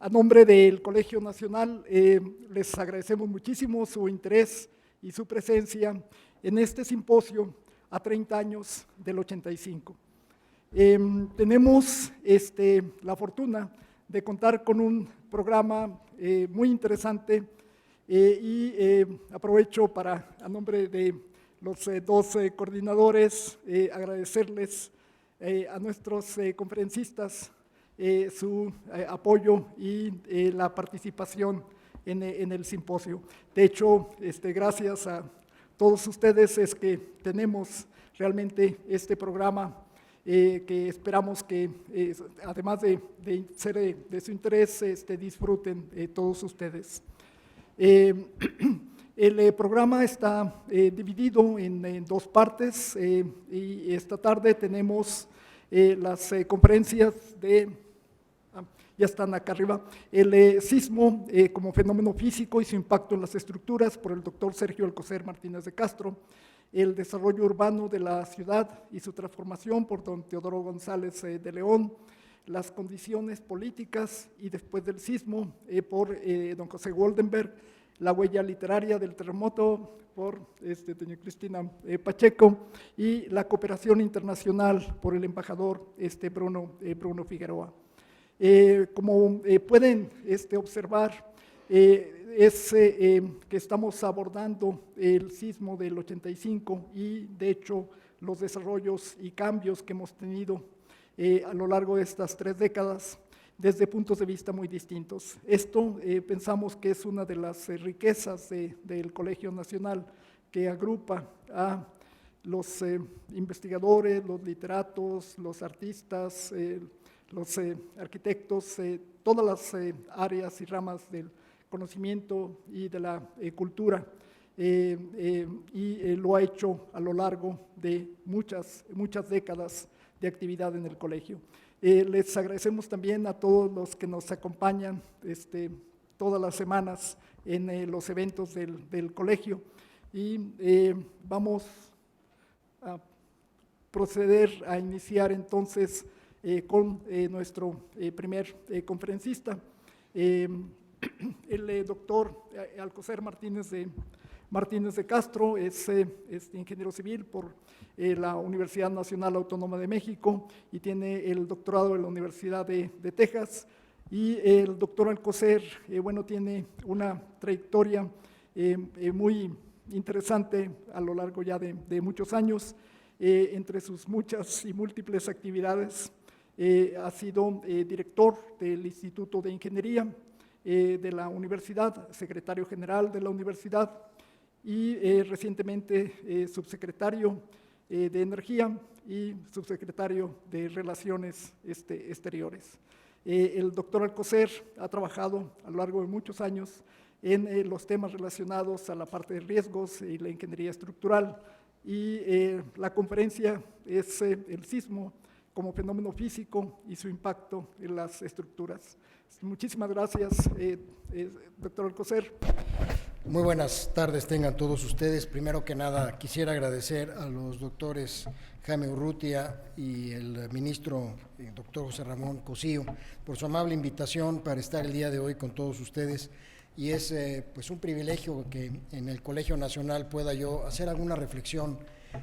A nombre del Colegio Nacional, les agradecemos muchísimo su interés y su presencia en este simposio a 30 años del 85. Tenemos la fortuna de contar con un programa muy interesante y aprovecho para, a nombre de los dos coordinadores, agradecerles a nuestros conferencistas su apoyo y la participación en el simposio. De hecho, gracias a todos ustedes es que tenemos realmente este programa que esperamos que, además de ser de su interés, disfruten todos ustedes. El programa está dividido en dos partes y esta tarde tenemos las conferencias ya están acá arriba, el sismo como fenómeno físico y su impacto en las estructuras por el doctor Sergio Alcocer Martínez de Castro, el desarrollo urbano de la ciudad y su transformación por don Teodoro González de León, las condiciones políticas y después del sismo por don José Goldenberg, la huella literaria del terremoto por doña Cristina Pacheco y la cooperación internacional por el embajador Bruno Figueroa. Como pueden observar, que estamos abordando el sismo del 85 y de hecho los desarrollos y cambios que hemos tenido a lo largo de estas 3 décadas desde puntos de vista muy distintos. Esto pensamos que es una de las riquezas del Colegio Nacional, que agrupa a los investigadores, los literatos, los artistas, los arquitectos, todas las áreas y ramas del conocimiento y de la cultura, y lo ha hecho a lo largo de muchas décadas de actividad en el colegio. Les agradecemos también a todos los que nos acompañan todas las semanas en los eventos del colegio y vamos a proceder a iniciar entonces con nuestro primer conferencista, el doctor Alcocer Martínez de Castro. Es ingeniero civil por la Universidad Nacional Autónoma de México y tiene el doctorado en la Universidad de Texas. Y el doctor Alcocer, tiene una trayectoria muy interesante a lo largo ya de muchos años. Entre sus muchas y múltiples actividades, ha sido director del Instituto de Ingeniería de la universidad, secretario general de la universidad y recientemente subsecretario de Energía y subsecretario de Relaciones Exteriores. El doctor Alcocer ha trabajado a lo largo de muchos años en los temas relacionados a la parte de riesgos y la ingeniería estructural, y la conferencia es el sismo como fenómeno físico y su impacto en las estructuras. Muchísimas gracias, doctor Alcocer. Muy buenas tardes tengan todos ustedes. Primero que nada, quisiera agradecer a los doctores Jaime Urrutia y el ministro doctor José Ramón Cosío por su amable invitación para estar el día de hoy con todos ustedes. Y es pues un privilegio que en el Colegio Nacional pueda yo hacer alguna reflexión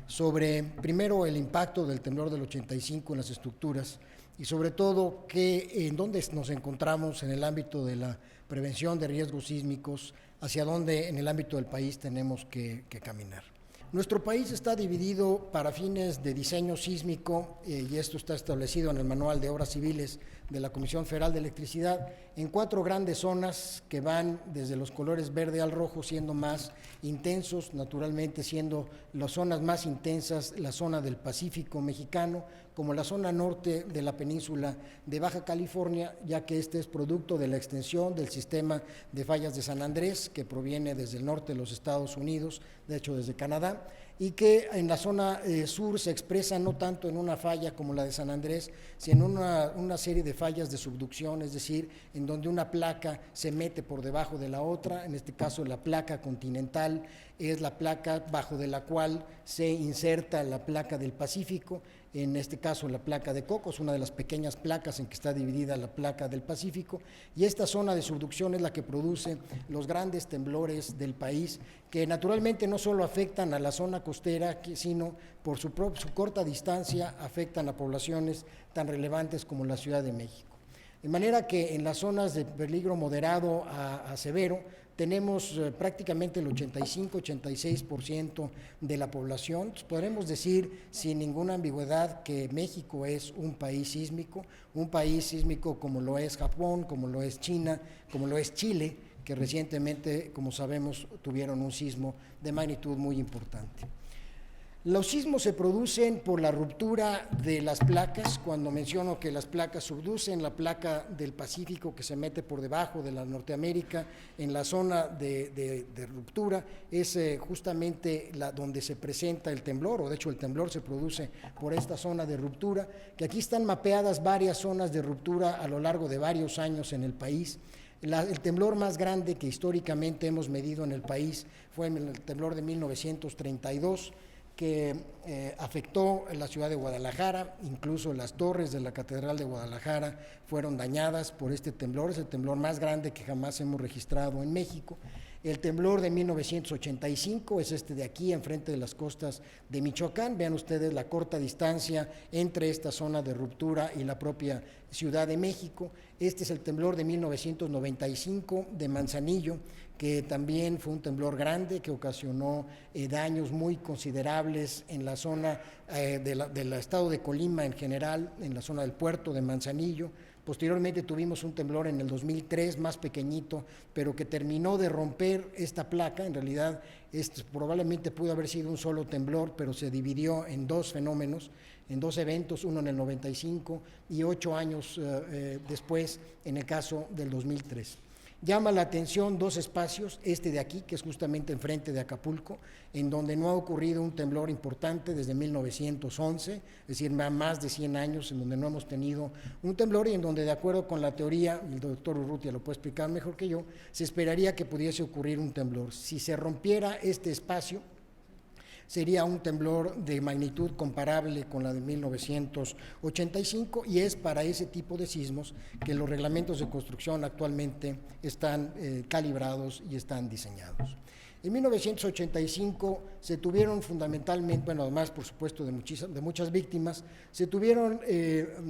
sobre, primero, el impacto del temblor del 85 en las estructuras y sobre todo en dónde nos encontramos en el ámbito de la prevención de riesgos sísmicos, hacia dónde en el ámbito del país tenemos que caminar. Nuestro país está dividido para fines de diseño sísmico, y esto está establecido en el Manual de Obras Civiles de la Comisión Federal de Electricidad, en 4 grandes zonas que van desde los colores verde al rojo, siendo más intensos, naturalmente siendo las zonas más intensas la zona del Pacífico mexicano, como la zona norte de la península de Baja California, ya que este es producto de la extensión del sistema de fallas de San Andrés, que proviene desde el norte de los Estados Unidos, de hecho desde Canadá, y que en la zona sur se expresa no tanto en una falla como la de San Andrés, sino en una serie de fallas de subducción, es decir, en donde una placa se mete por debajo de la otra. En este caso la placa continental es la placa bajo de la cual se inserta la placa del Pacífico, en este caso la placa de Cocos, una de las pequeñas placas en que está dividida la placa del Pacífico, y esta zona de subducción es la que produce los grandes temblores del país, que naturalmente no solo afectan a la zona costera, sino por su corta distancia afectan a poblaciones tan relevantes como la Ciudad de México. De manera que en las zonas de peligro moderado a severo tenemos prácticamente el 85-86% de la población. Entonces, podremos decir sin ninguna ambigüedad que México es un país sísmico como lo es Japón, como lo es China, como lo es Chile, que recientemente, como sabemos, tuvieron un sismo de magnitud muy importante. Los sismos se producen por la ruptura de las placas. Cuando menciono que las placas subducen, la placa del Pacífico que se mete por debajo de la Norteamérica en la zona de ruptura es justamente donde se presenta el temblor, o de hecho el temblor se produce por esta zona de ruptura, que aquí están mapeadas varias zonas de ruptura a lo largo de varios años en el país. El temblor más grande que históricamente hemos medido en el país fue el temblor de 1932, que afectó la ciudad de Guadalajara. Incluso las torres de la Catedral de Guadalajara fueron dañadas por este temblor. Es el temblor más grande que jamás hemos registrado en México. El temblor de 1985 es este de aquí, enfrente de las costas de Michoacán. Vean ustedes la corta distancia entre esta zona de ruptura y la propia Ciudad de México. Este es el temblor de 1995 de Manzanillo, que también fue un temblor grande que ocasionó daños muy considerables en la zona del estado de Colima en general, en la zona del puerto de Manzanillo. Posteriormente tuvimos un temblor en el 2003, más pequeñito, pero que terminó de romper esta placa. En realidad, probablemente pudo haber sido un solo temblor, pero se dividió en dos fenómenos, en dos eventos, uno en el 95 y 8 años después, en el caso del 2003. Llama la atención dos espacios, este de aquí, que es justamente enfrente de Acapulco, en donde no ha ocurrido un temblor importante desde 1911, es decir, más de 100 años en donde no hemos tenido un temblor, y en donde, de acuerdo con la teoría, el doctor Urrutia lo puede explicar mejor que yo, se esperaría que pudiese ocurrir un temblor. Si se rompiera este espacio, sería un temblor de magnitud comparable con la de 1985, y es para ese tipo de sismos que los reglamentos de construcción actualmente están calibrados y están diseñados. En 1985 se tuvieron fundamentalmente, bueno, además por supuesto de muchas víctimas, se tuvieron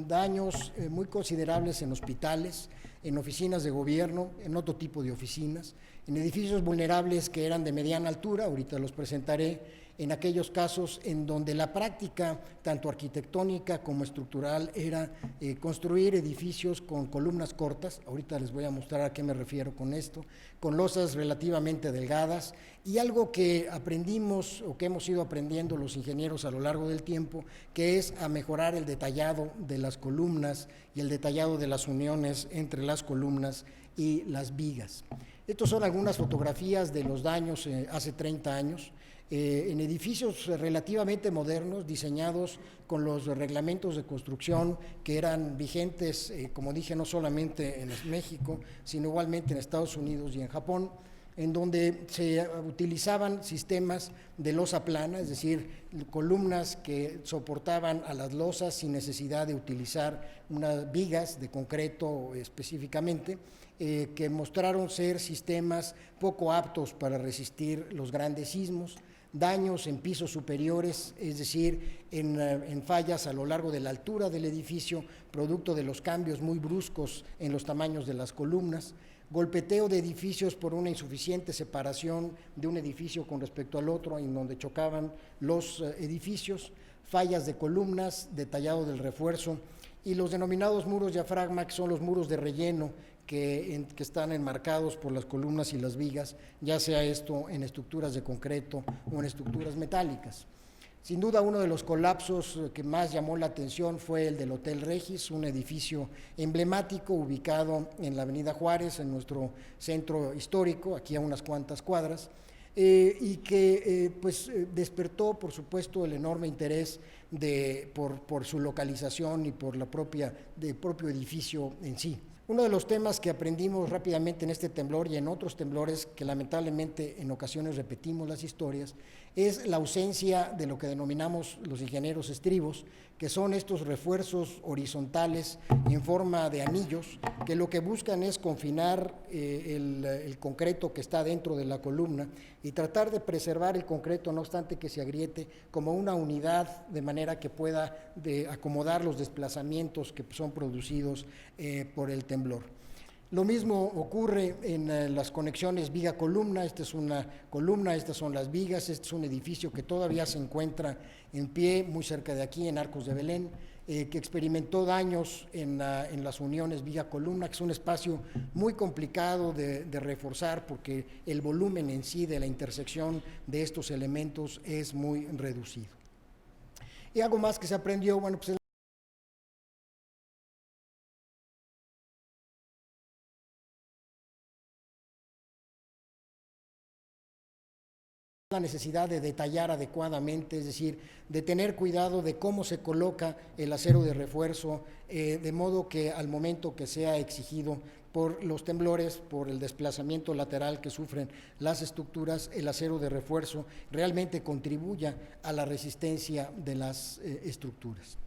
daños muy considerables en hospitales, en oficinas de gobierno, en otro tipo de oficinas, en edificios vulnerables que eran de mediana altura, ahorita los presentaré, en aquellos casos en donde la práctica, tanto arquitectónica como estructural, era construir edificios con columnas cortas. Ahorita les voy a mostrar a qué me refiero con esto, con losas relativamente delgadas, y algo que aprendimos o que hemos ido aprendiendo los ingenieros a lo largo del tiempo, que es a mejorar el detallado de las columnas y el detallado de las uniones entre las columnas y las vigas. Estas son algunas fotografías de los daños hace 30 años. En edificios relativamente modernos, diseñados con los reglamentos de construcción que eran vigentes, como dije, no solamente en México, sino igualmente en Estados Unidos y en Japón, en donde se utilizaban sistemas de losa plana, es decir, columnas que soportaban a las losas sin necesidad de utilizar unas vigas de concreto específicamente, que mostraron ser sistemas poco aptos para resistir los grandes sismos. Daños en pisos superiores, es decir, en fallas a lo largo de la altura del edificio, producto de los cambios muy bruscos en los tamaños de las columnas, golpeteo de edificios por una insuficiente separación de un edificio con respecto al otro, en donde chocaban los edificios, fallas de columnas, detallado del refuerzo, y los denominados muros diafragma, que son los muros de relleno que están enmarcados por las columnas y las vigas, ya sea esto en estructuras de concreto o en estructuras metálicas. Sin duda, uno de los colapsos que más llamó la atención fue el del Hotel Regis, un edificio emblemático ubicado en la Avenida Juárez, en nuestro centro histórico, aquí a unas cuantas cuadras, y que despertó, por supuesto, el enorme interés por su localización y por del propio edificio en sí. Uno de los temas que aprendimos rápidamente en este temblor y en otros temblores, que lamentablemente en ocasiones repetimos las historias, es la ausencia de lo que denominamos los ingenieros estribos, que son estos refuerzos horizontales en forma de anillos, que lo que buscan es confinar el concreto que está dentro de la columna y tratar de preservar el concreto, no obstante que se agriete, como una unidad, de manera que pueda acomodar los desplazamientos que son producidos por el temblor. Lo mismo ocurre en las conexiones viga-columna. Esta es una columna, estas son las vigas. Este es un edificio que todavía se encuentra en pie, muy cerca de aquí, en Arcos de Belén, que experimentó daños en las uniones viga-columna, que es un espacio muy complicado de reforzar porque el volumen en sí de la intersección de estos elementos es muy reducido. Y algo más que se aprendió, bueno, pues la necesidad de detallar adecuadamente, es decir, de tener cuidado de cómo se coloca el acero de refuerzo, de modo que al momento que sea exigido por los temblores, por el desplazamiento lateral que sufren las estructuras, el acero de refuerzo realmente contribuya a la resistencia de las estructuras.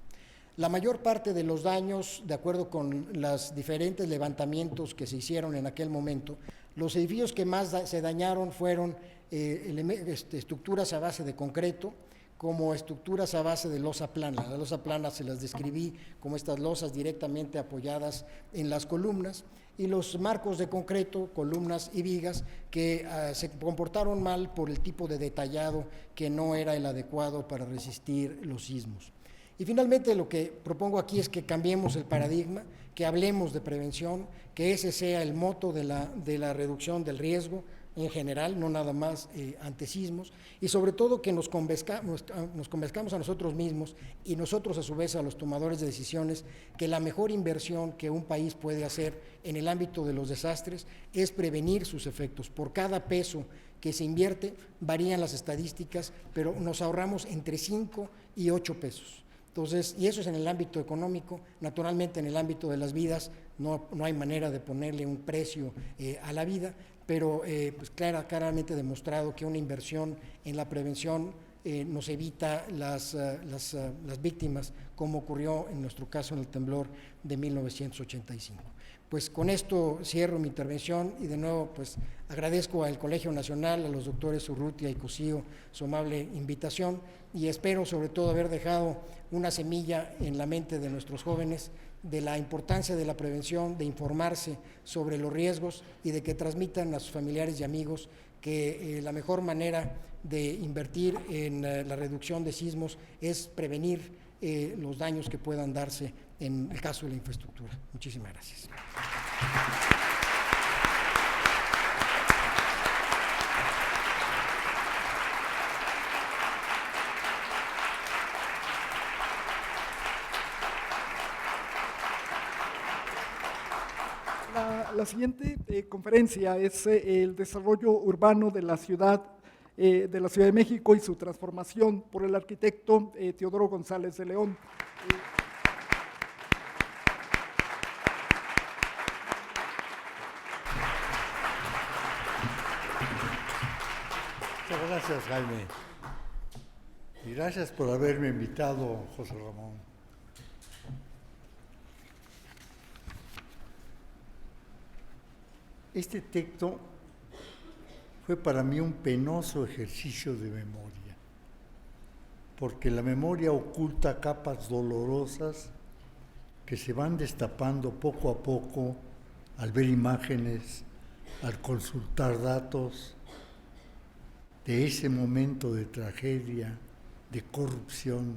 La mayor parte de los daños, de acuerdo con los diferentes levantamientos que se hicieron en aquel momento, los edificios que más se dañaron fueron estructuras a base de concreto, como estructuras a base de losa plana. La losa plana se las describí como estas losas directamente apoyadas en las columnas, y los marcos de concreto, columnas y vigas, que se comportaron mal por el tipo de detallado que no era el adecuado para resistir los sismos. Y finalmente lo que propongo aquí es que cambiemos el paradigma, que hablemos de prevención, que ese sea el moto de la reducción del riesgo en general, no nada más ante sismos, y sobre todo que nos convenzcamos a nosotros mismos y nosotros a su vez a los tomadores de decisiones que la mejor inversión que un país puede hacer en el ámbito de los desastres es prevenir sus efectos. Por cada peso que se invierte, varían las estadísticas, pero nos ahorramos entre 5 y 8 pesos. Entonces, y eso es en el ámbito económico. Naturalmente en el ámbito de las vidas no hay manera de ponerle un precio a la vida, pero pues claramente demostrado que una inversión en la prevención nos evita las víctimas, como ocurrió en nuestro caso en el temblor de 1985. Pues con esto cierro mi intervención y de nuevo pues agradezco al Colegio Nacional, a los doctores Urrutia y Cosío su amable invitación, y espero sobre todo haber dejado una semilla en la mente de nuestros jóvenes de la importancia de la prevención, de informarse sobre los riesgos y de que transmitan a sus familiares y amigos que la mejor manera de invertir en la reducción de sismos es prevenir los daños que puedan darse en el caso de la infraestructura. Muchísimas gracias. La siguiente conferencia es el desarrollo urbano de la Ciudad de México y su transformación, por el arquitecto Teodoro González de León. Muchas gracias, Jaime. Y gracias por haberme invitado, José Ramón. Este texto fue para mí un penoso ejercicio de memoria, porque la memoria oculta capas dolorosas que se van destapando poco a poco al ver imágenes, al consultar datos de ese momento de tragedia, de corrupción,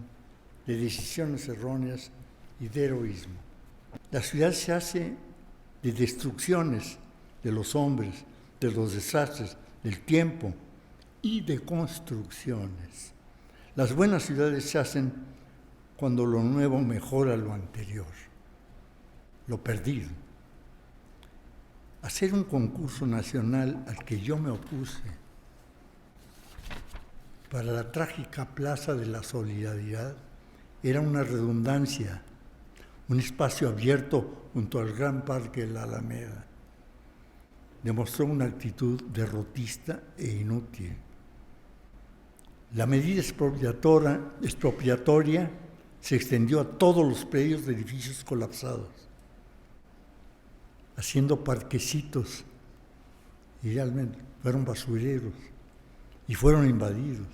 de decisiones erróneas y de heroísmo. La ciudad se hace de destrucciones de los hombres, de los desastres, del tiempo y de construcciones. Las buenas ciudades se hacen cuando lo nuevo mejora lo anterior, lo perdido. Hacer un concurso nacional al que yo me opuse para la trágica Plaza de la Solidaridad era una redundancia, un espacio abierto junto al gran parque de la Alameda. Demostró una actitud derrotista e inútil. La medida expropiatoria se extendió a todos los predios de edificios colapsados, haciendo parquecitos, y realmente fueron basureros y fueron invadidos.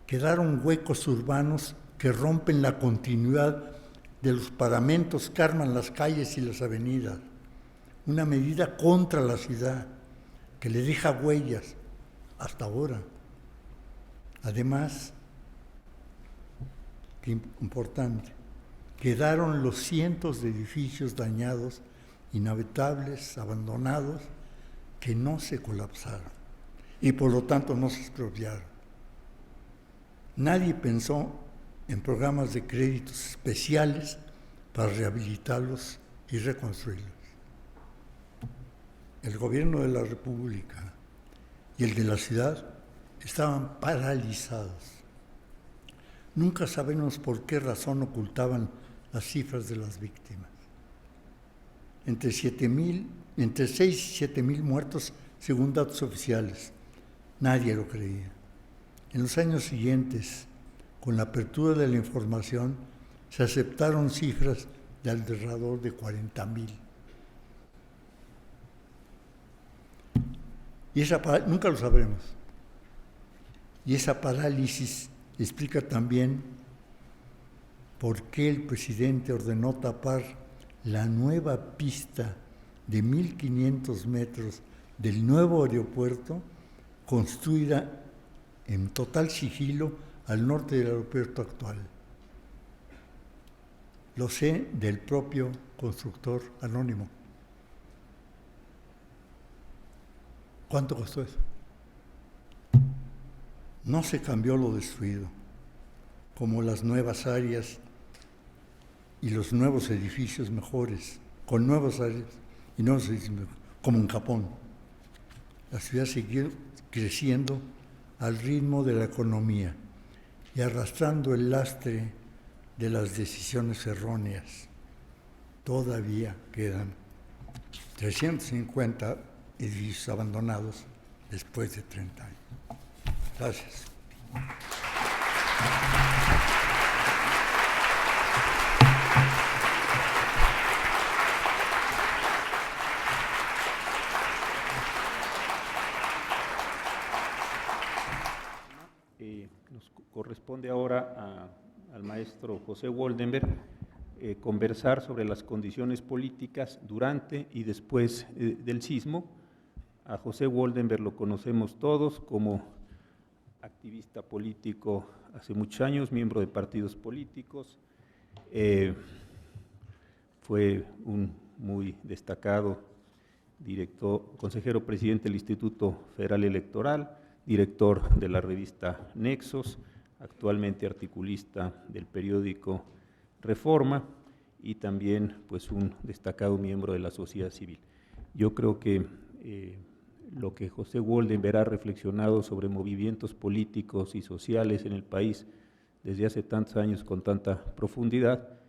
Quedaron huecos urbanos que rompen la continuidad de los paramentos que arman las calles y las avenidas. Una medida contra la ciudad que le deja huellas hasta ahora. Además, qué importante, quedaron los cientos de edificios dañados, inhabitables, abandonados, que no se colapsaron y por lo tanto no se expropiaron. Nadie pensó en programas de créditos especiales para rehabilitarlos y reconstruirlos. El gobierno de la República y el de la ciudad estaban paralizados. Nunca sabemos por qué razón ocultaban las cifras de las víctimas. Entre 6 y 7 mil muertos, según datos oficiales. Nadie lo creía. En los años siguientes, con la apertura de la información, se aceptaron cifras de alrededor de 40,000. Y nunca lo sabremos. Y esa parálisis explica también por qué el presidente ordenó tapar la nueva pista de 1,500 metros del nuevo aeropuerto, construida en total sigilo al norte del aeropuerto actual. Lo sé del propio constructor anónimo. ¿Cuánto costó eso? No se cambió lo destruido, como las nuevas áreas y los nuevos edificios mejores, con nuevas áreas y nuevos edificios mejores, como en Japón. La ciudad siguió creciendo al ritmo de la economía y arrastrando el lastre de las decisiones erróneas. Todavía quedan 350 edificios abandonados después de 30 años. Gracias. Nos corresponde ahora al maestro José Woldenberg conversar sobre las condiciones políticas durante y después del sismo. A José Woldenberg lo conocemos todos como activista político hace muchos años, miembro de partidos políticos, fue un muy destacado consejero presidente del Instituto Federal Electoral, director de la revista Nexos, actualmente articulista del periódico Reforma y también pues un destacado miembro de la sociedad civil. Yo creo que lo que José Woldenberg ha reflexionado sobre movimientos políticos y sociales en el país desde hace tantos años con tanta profundidad,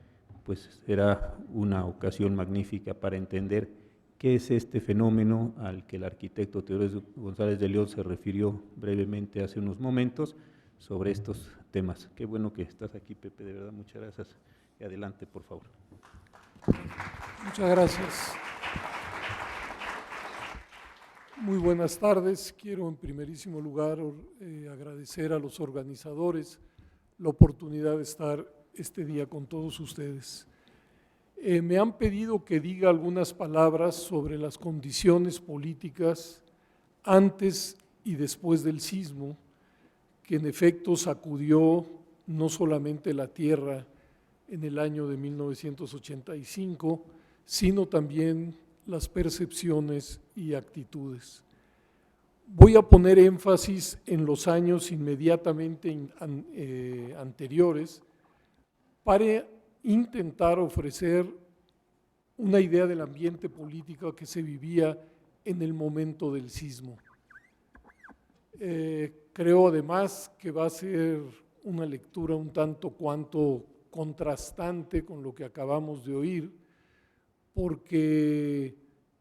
pues será una ocasión magnífica para entender qué es este fenómeno al que el arquitecto Teodoro González de León se refirió brevemente hace unos momentos sobre estos temas. Qué bueno que estás aquí, Pepe, de verdad, muchas gracias. Y adelante, por favor. Muchas gracias. Muy buenas tardes. Quiero en primerísimo lugar agradecer a los organizadores la oportunidad de estar este día con todos ustedes. Me han pedido que diga algunas palabras sobre las condiciones políticas antes y después del sismo, que en efecto sacudió no solamente la tierra en el año de 1985, sino también las percepciones y actitudes. Voy a poner énfasis en los años inmediatamente anteriores para intentar ofrecer una idea del ambiente político que se vivía en el momento del sismo. Creo además que va a ser una lectura un tanto cuanto contrastante con lo que acabamos de oír, porque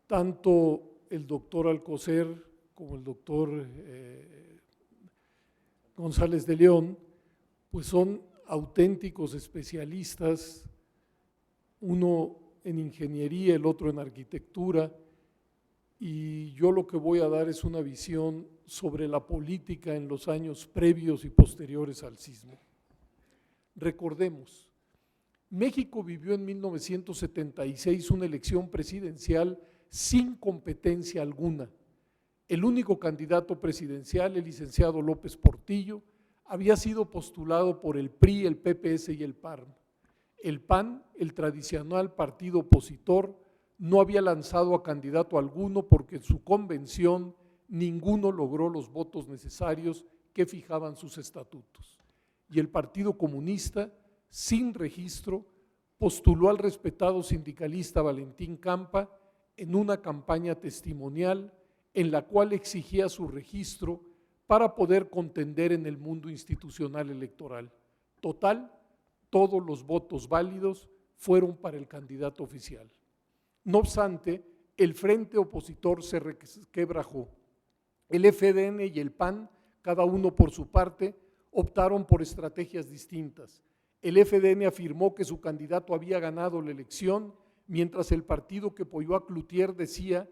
tanto el doctor Alcocer como el doctor González de León, pues son auténticos especialistas, uno en ingeniería, el otro en arquitectura, y yo lo que voy a dar es una visión sobre la política en los años previos y posteriores al sismo. Recordemos, México vivió en 1976 una elección presidencial sin competencia alguna. El único candidato presidencial, el licenciado López Portillo, había sido postulado por el PRI, el PPS y el PAN. El PAN, el tradicional partido opositor, no había lanzado a candidato alguno porque en su convención ninguno logró los votos necesarios que fijaban sus estatutos. Y el Partido Comunista, sin registro, postuló al respetado sindicalista Valentín Campa en una campaña testimonial en la cual exigía su registro para poder contender en el mundo institucional electoral. Total, todos los votos válidos fueron para el candidato oficial. No obstante, el frente opositor se resquebrajó. El FDN y el PAN, cada uno por su parte, optaron por estrategias distintas. El FDN afirmó que su candidato había ganado la elección, mientras el partido que apoyó a Cloutier decía,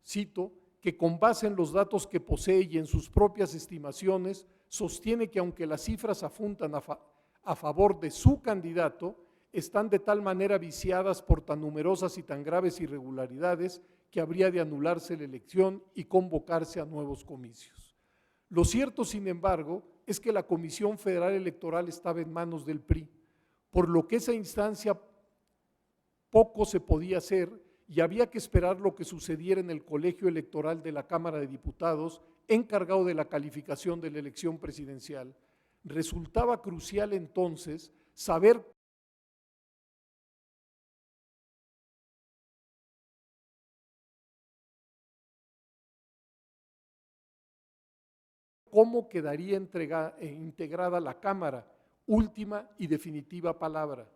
cito, que con base en los datos que posee y en sus propias estimaciones, sostiene que aunque las cifras apuntan a favor de su candidato, están de tal manera viciadas por tan numerosas y tan graves irregularidades que habría de anularse la elección y convocarse a nuevos comicios. Lo cierto, sin embargo, es que la Comisión Federal Electoral estaba en manos del PRI, por lo que esa instancia poco se podía hacer y había que esperar lo que sucediera en el colegio electoral de la Cámara de Diputados, encargado de la calificación de la elección presidencial. Resultaba crucial entonces saber cómo quedaría integrada la Cámara, última y definitiva palabra.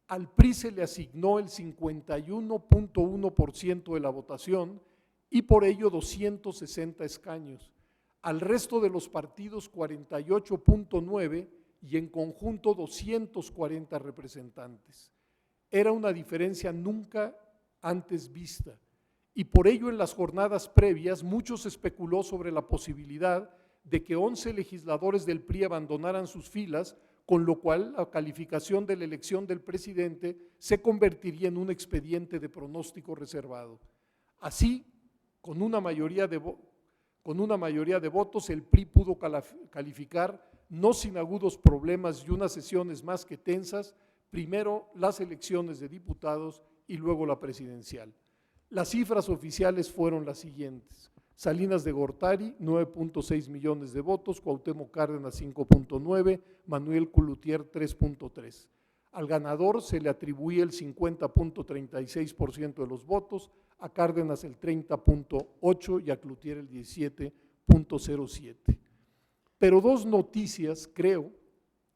Al PRI se le asignó el 51.1% de la votación y por ello 260 escaños. Al resto de los partidos 48.9 y en conjunto 240 representantes. Era una diferencia nunca antes vista y por ello en las jornadas previas mucho se especuló sobre la posibilidad de que 11 legisladores del PRI abandonaran sus filas, con lo cual la calificación de la elección del presidente se convertiría en un expediente de pronóstico reservado. Así, con una mayoría de votos, el PRI pudo calificar, no sin agudos problemas y unas sesiones más que tensas, primero las elecciones de diputados y luego la presidencial. Las cifras oficiales fueron las siguientes: Salinas de Gortari, 9.6 millones de votos, Cuauhtémoc Cárdenas, 5.9, Manuel Cloutier, 3.3. Al ganador se le atribuye el 50.36% de los votos, a Cárdenas el 30.8% y a Cloutier el 17.07%. Pero dos noticias, creo,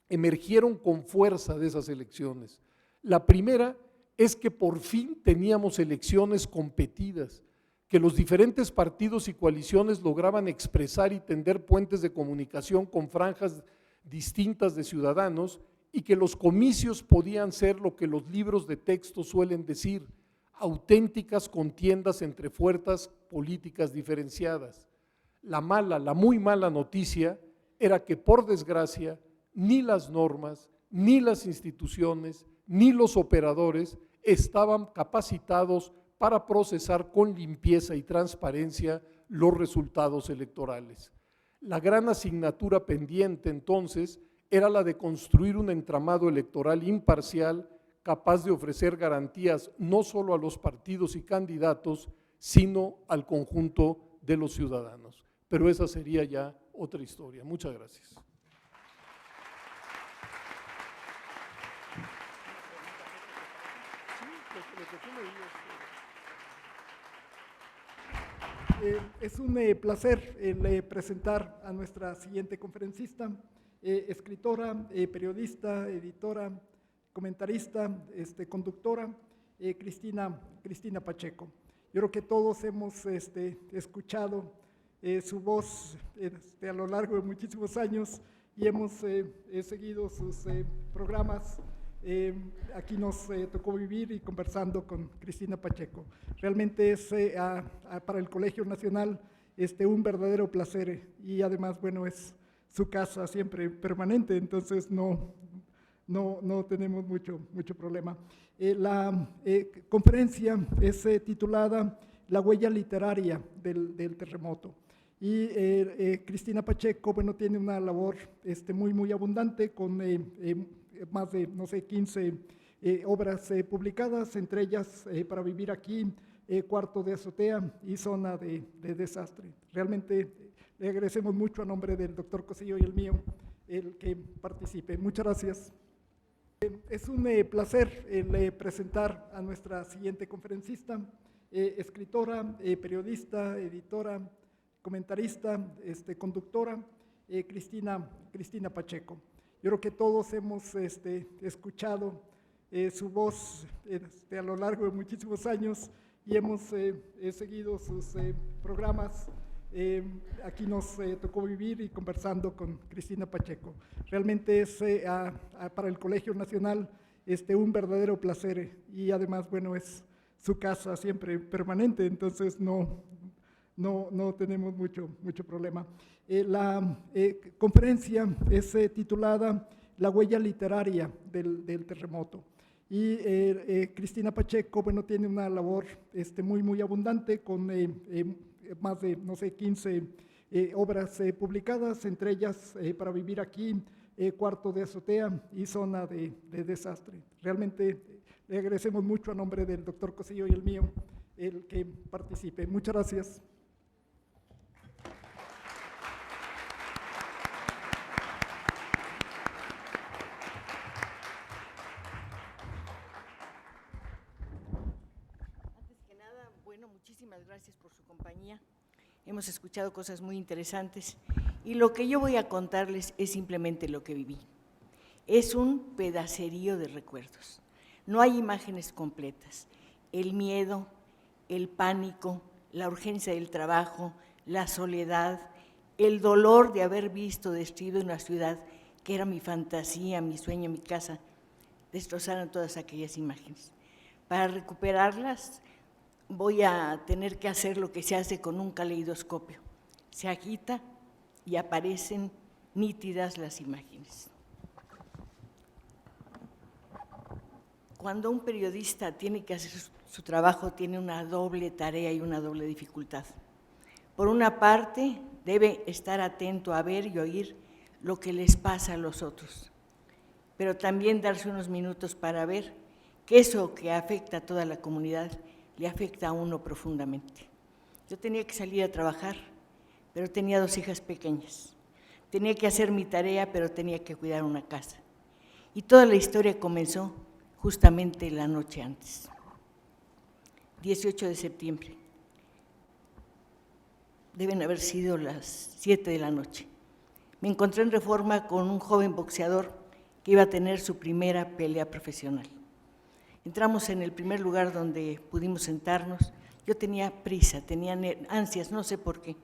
emergieron con fuerza de esas elecciones. La primera es que por fin teníamos elecciones competidas, que los diferentes partidos y coaliciones lograban expresar y tender puentes de comunicación con franjas distintas de ciudadanos y que los comicios podían ser lo que los libros de texto suelen decir, auténticas contiendas entre fuerzas políticas diferenciadas. La muy mala noticia era que por desgracia ni las normas, ni las instituciones, ni los operadores estaban capacitados para procesar con limpieza y transparencia los resultados electorales. La gran asignatura pendiente entonces era la de construir un entramado electoral imparcial capaz de ofrecer garantías no solo a los partidos y candidatos, sino al conjunto de los ciudadanos. Pero esa sería ya otra historia. Muchas gracias. Es un placer presentar a nuestra siguiente conferencista, escritora, periodista, editora, comentarista, conductora, Cristina Pacheco. Yo creo que todos hemos escuchado su voz a lo largo de muchísimos años y hemos seguido sus programas. Aquí nos tocó vivir y conversando con Cristina Pacheco. Realmente es para el Colegio Nacional un verdadero placer y además, bueno, es su casa siempre permanente, entonces no tenemos mucho problema. La conferencia es titulada La huella literaria del terremoto. Y Cristina Pacheco, bueno, tiene una labor muy abundante con más de, no sé, 15 obras publicadas, entre ellas Para vivir aquí, Cuarto de azotea y Zona de desastre. Realmente le agradecemos mucho a nombre del doctor Cosillo y el mío el que participe. Muchas gracias. Es un placer presentar a nuestra siguiente conferencista, escritora, periodista, editora, comentarista, conductora, Cristina Pacheco. Yo creo que todos hemos escuchado su voz a lo largo de muchísimos años y hemos seguido sus programas. Aquí nos tocó vivir y conversando con Cristina Pacheco. Realmente es para el Colegio Nacional un verdadero placer y además, bueno, es su casa siempre permanente, entonces no tenemos mucho problema. La conferencia es titulada La huella literaria del terremoto. Y Cristina Pacheco, bueno, tiene una labor muy abundante con más de, no sé, 15 obras publicadas, entre ellas Para vivir aquí, Cuarto de azotea y Zona de desastre. Realmente le agradecemos mucho a nombre del doctor Cosillo y el mío el que participe. Muchas gracias. Muchísimas gracias por su compañía. Hemos escuchado cosas muy interesantes y lo que yo voy a contarles es simplemente lo que viví. Es un pedacerío de recuerdos. No hay imágenes completas. El miedo, el pánico, la urgencia del trabajo, la soledad, el dolor de haber visto destruida una ciudad que era mi fantasía, mi sueño, mi casa, destrozaron todas aquellas imágenes. Para recuperarlas, voy a tener que hacer lo que se hace con un caleidoscopio. Se agita y aparecen nítidas las imágenes. Cuando un periodista tiene que hacer su trabajo, tiene una doble tarea y una doble dificultad. Por una parte, debe estar atento a ver y oír lo que les pasa a los otros, pero también darse unos minutos para ver que eso que afecta a toda la comunidad le afecta a uno profundamente. Yo tenía que salir a trabajar, pero tenía 2 hijas pequeñas. Tenía que hacer mi tarea, pero tenía que cuidar una casa. Y toda la historia comenzó justamente la noche antes, 18 de septiembre. Deben haber sido las 7 de la noche. Me encontré en Reforma con un joven boxeador que iba a tener su primera pelea profesional. Entramos en el primer lugar donde pudimos sentarnos. Yo tenía prisa, tenía ansias, no sé por qué.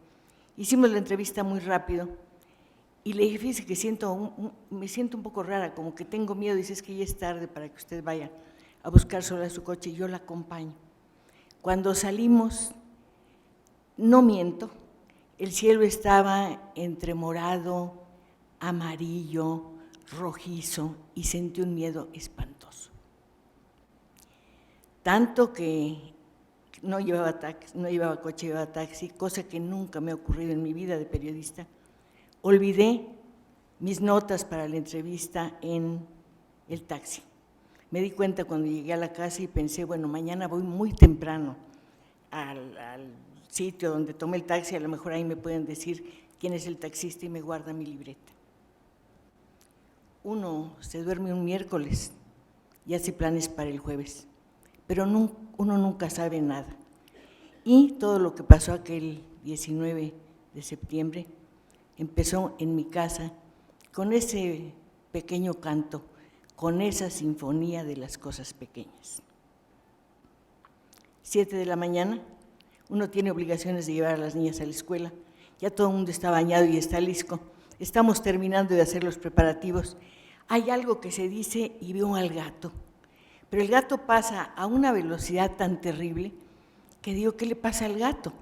Hicimos la entrevista muy rápido y le dije, fíjese que me siento un poco rara, como que tengo miedo. Dice, es que ya es tarde para que usted vaya a buscar sola su coche y yo la acompaño. Cuando salimos, no miento, el cielo estaba entre morado, amarillo, rojizo y sentí un miedo espantoso. Tanto que no llevaba coche, llevaba taxi, cosa que nunca me ha ocurrido en mi vida de periodista. Olvidé mis notas para la entrevista en el taxi. Me di cuenta cuando llegué a la casa y pensé, bueno, mañana voy muy temprano al sitio donde tomé el taxi, a lo mejor ahí me pueden decir quién es el taxista y me guarda mi libreta. Uno se duerme un miércoles y hace planes para el jueves, pero uno nunca sabe nada. Y todo lo que pasó aquel 19 de septiembre empezó en mi casa con ese pequeño canto, con esa sinfonía de las cosas pequeñas. 7 de la mañana, uno tiene obligaciones de llevar a las niñas a la escuela, ya todo el mundo está bañado y está listo, estamos terminando de hacer los preparativos. Hay algo que se dice y veo al gato, pero el gato pasa a una velocidad tan terrible que digo, ¿qué le pasa al gato?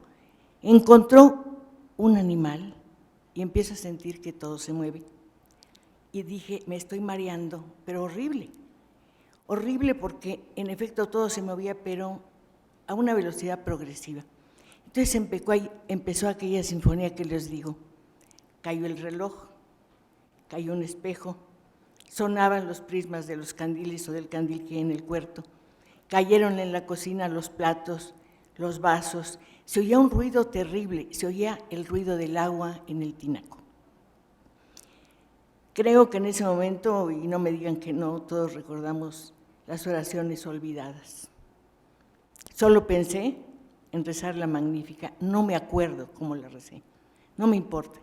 Encontró un animal y empiezo a sentir que todo se mueve. Y dije, me estoy mareando, pero horrible. Horrible porque en efecto todo se movía, pero a una velocidad progresiva. Entonces empezó aquella sinfonía que les digo. Cayó el reloj, cayó un espejo, sonaban los prismas de los candiles o del candil que hay en el cuarto, cayeron en la cocina los platos, los vasos, se oía un ruido terrible, se oía el ruido del agua en el tinaco. Creo que en ese momento, y no me digan que no, todos recordamos las oraciones olvidadas. Solo pensé en rezar la Magnífica, no me acuerdo cómo la recé, no me importa.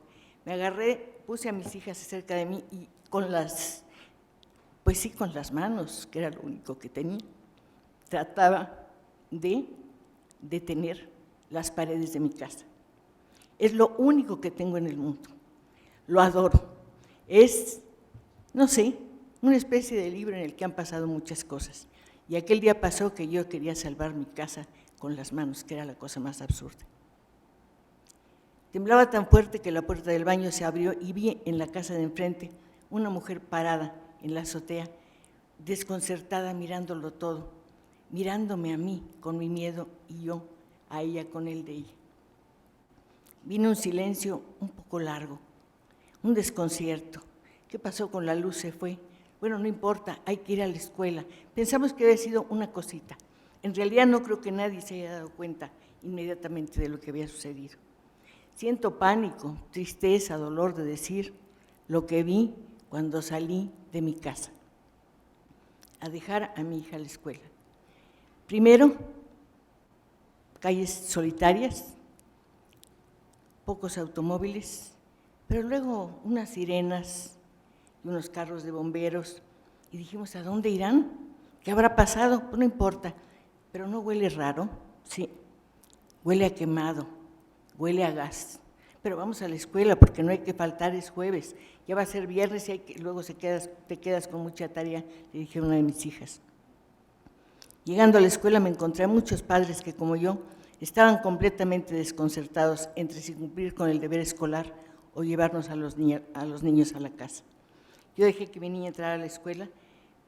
Me agarré, puse a mis hijas cerca de mí y con las manos, que era lo único que tenía, trataba de detener las paredes de mi casa. Es lo único que tengo en el mundo, lo adoro. Es, no sé, una especie de libro en el que han pasado muchas cosas. Y aquel día pasó que yo quería salvar mi casa con las manos, que era la cosa más absurda. Temblaba tan fuerte que la puerta del baño se abrió y vi en la casa de enfrente una mujer parada en la azotea, desconcertada, mirándolo todo, mirándome a mí con mi miedo y yo a ella con el de ella. Vino un silencio un poco largo, un desconcierto. ¿Qué pasó con la luz? Se fue. Bueno, no importa, hay que ir a la escuela. Pensamos que había sido una cosita. En realidad no creo que nadie se haya dado cuenta inmediatamente de lo que había sucedido. Siento pánico, tristeza, dolor de decir lo que vi cuando salí de mi casa a dejar a mi hija a la escuela. Primero, calles solitarias, pocos automóviles, pero luego unas sirenas y unos carros de bomberos, y dijimos, ¿a dónde irán? ¿Qué habrá pasado? Pues no importa, pero ¿no huele raro? Sí, huele a quemado, huele a gas, pero vamos a la escuela porque no hay que faltar, es jueves, ya va a ser viernes y luego te quedas con mucha tarea, le dije a una de mis hijas. Llegando a la escuela me encontré a muchos padres que, como yo, estaban completamente desconcertados entre si cumplir con el deber escolar o llevarnos a los niños a la casa. Yo dejé que mi niña entrara a la escuela,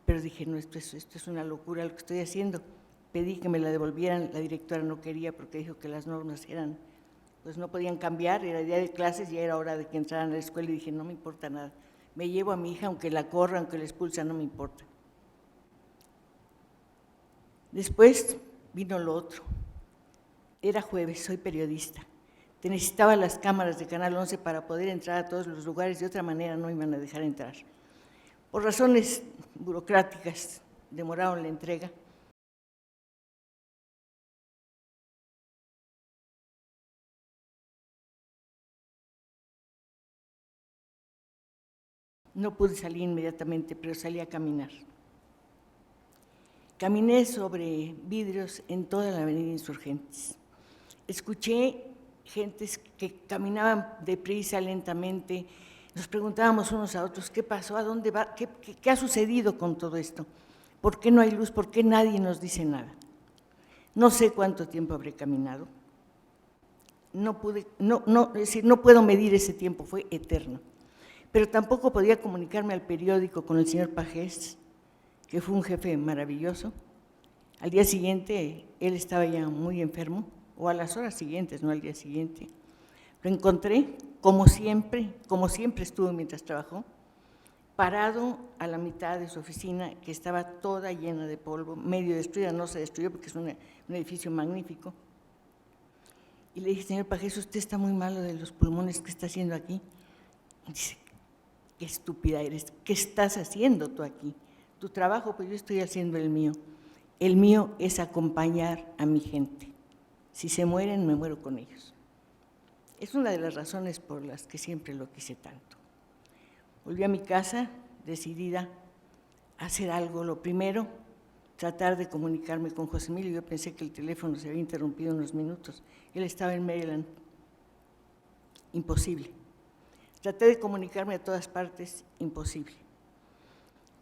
pero dije, no, esto es una locura lo que estoy haciendo. Pedí que me la devolvieran, la directora no quería porque dijo que las normas pues no podían cambiar, era día de clases, ya era hora de que entraran a la escuela y dije, no me importa nada, me llevo a mi hija, aunque la corra, aunque la expulsa, no me importa. Después vino lo otro, era jueves, soy periodista, necesitaba las cámaras de Canal 11 para poder entrar a todos los lugares, de otra manera no iban a dejar entrar. Por razones burocráticas demoraron la entrega. No pude salir inmediatamente, pero salí a caminar. Caminé sobre vidrios en toda la avenida Insurgentes. Escuché gentes que caminaban deprisa, lentamente. Nos preguntábamos unos a otros, ¿qué pasó? ¿A dónde va? ¿Qué ha sucedido con todo esto? ¿Por qué no hay luz? ¿Por qué nadie nos dice nada? No sé cuánto tiempo habré caminado. Es decir, no puedo medir ese tiempo, fue eterno. Pero tampoco podía comunicarme al periódico con el señor Pajés, que fue un jefe maravilloso. Al día siguiente, él estaba ya muy enfermo, o a las horas siguientes, no al día siguiente. Lo encontré, como siempre estuvo mientras trabajó, parado a la mitad de su oficina, que estaba toda llena de polvo, medio destruida, no se destruyó porque es un edificio magnífico. Y le dije, señor Pajés, usted está muy malo de los pulmones, ¿qué está haciendo aquí? Y dice, qué estúpida eres, ¿qué estás haciendo tú aquí? Tu trabajo, pues yo estoy haciendo el mío. El mío es acompañar a mi gente. Si se mueren, me muero con ellos. Es una de las razones por las que siempre lo quise tanto. Volví a mi casa decidida a hacer algo. Lo primero, tratar de comunicarme con José Emilio. Yo pensé que el teléfono se había interrumpido unos minutos. Él estaba en Maryland. Imposible. Traté de comunicarme a todas partes, imposible.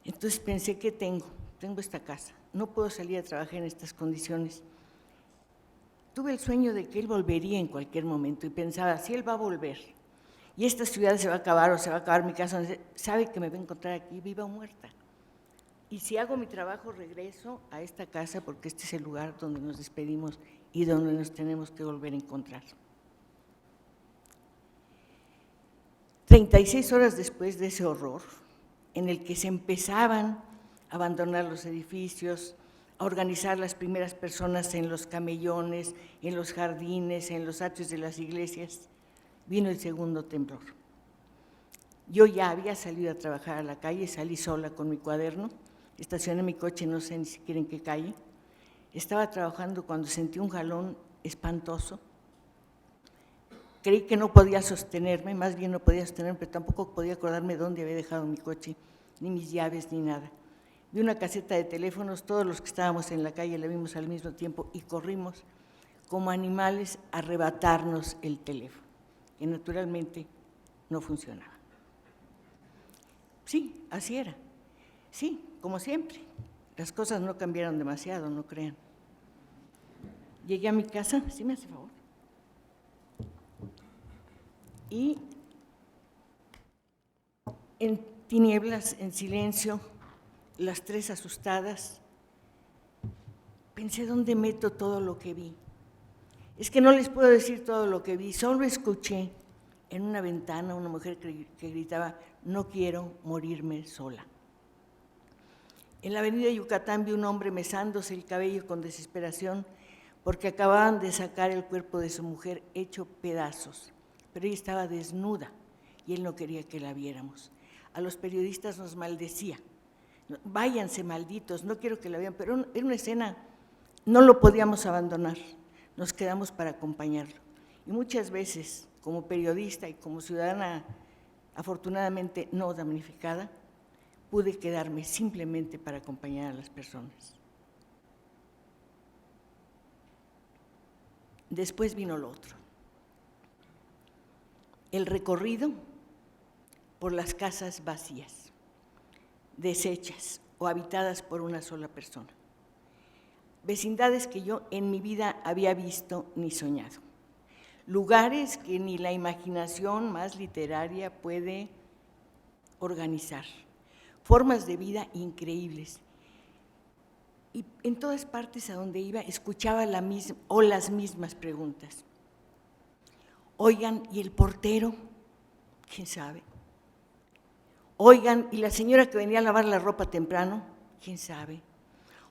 Entonces pensé, ¿qué tengo? Tengo esta casa, no puedo salir a trabajar en estas condiciones. Tuve el sueño de que él volvería en cualquier momento y pensaba, si él va a volver y esta ciudad se va a acabar o se va a acabar mi casa, sabe que me va a encontrar aquí viva o muerta. Y si hago mi trabajo, regreso a esta casa porque este es el lugar donde nos despedimos y donde nos tenemos que volver a encontrar. 36 horas después de ese horror, en el que se empezaban a abandonar los edificios, a organizar las primeras personas en los camellones, en los jardines, en los atrios de las iglesias, vino el segundo temblor. Yo ya había salido a trabajar a la calle, salí sola con mi cuaderno, estacioné mi coche, no sé ni siquiera en qué calle. Estaba trabajando cuando sentí un jalón espantoso. Creí que no podía sostenerme, más bien no podía sostenerme, pero tampoco podía acordarme dónde había dejado mi coche, ni mis llaves, ni nada. Vi una caseta de teléfonos, todos los que estábamos en la calle la vimos al mismo tiempo y corrimos como animales a arrebatarnos el teléfono, que naturalmente no funcionaba. Sí, así era. Sí, como siempre. Las cosas no cambiaron demasiado, no crean. Llegué a mi casa, ¿sí me hace favor? Y en tinieblas, en silencio, las tres asustadas, pensé, ¿dónde meto todo lo que vi? Es que no les puedo decir todo lo que vi, solo escuché en una ventana una mujer que gritaba, no quiero morirme sola. En la avenida Yucatán vi un hombre mesándose el cabello con desesperación porque acababan de sacar el cuerpo de su mujer hecho pedazos, pero ella estaba desnuda y él no quería que la viéramos. A los periodistas nos maldecía, váyanse malditos, no quiero que la vean, pero era una escena, no lo podíamos abandonar, nos quedamos para acompañarlo. Y muchas veces, como periodista y como ciudadana afortunadamente no damnificada, pude quedarme simplemente para acompañar a las personas. Después vino lo otro. El recorrido por las casas vacías, deshechas o habitadas por una sola persona. Vecindades que yo en mi vida había visto ni soñado. Lugares que ni la imaginación más literaria puede organizar. Formas de vida increíbles. Y en todas partes a donde iba escuchaba las mismas preguntas. Oigan, ¿y el portero? ¿Quién sabe? Oigan, ¿y la señora que venía a lavar la ropa temprano? ¿Quién sabe?